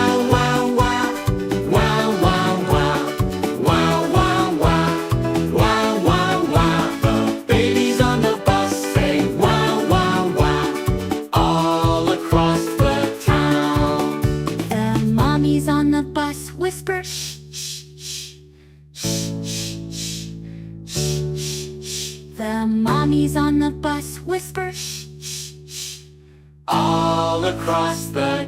Wow, wow, wow. Wow, wow, wow. Wow, wow, wow. Wow, wow, wow. The babies on the bus say wow, wow, wow, all across the town. The mommies on the bus whisper shh, shh, shh, shh, shh, shh, shh. The mommies on the bus whisper shh, shh, shh, All across the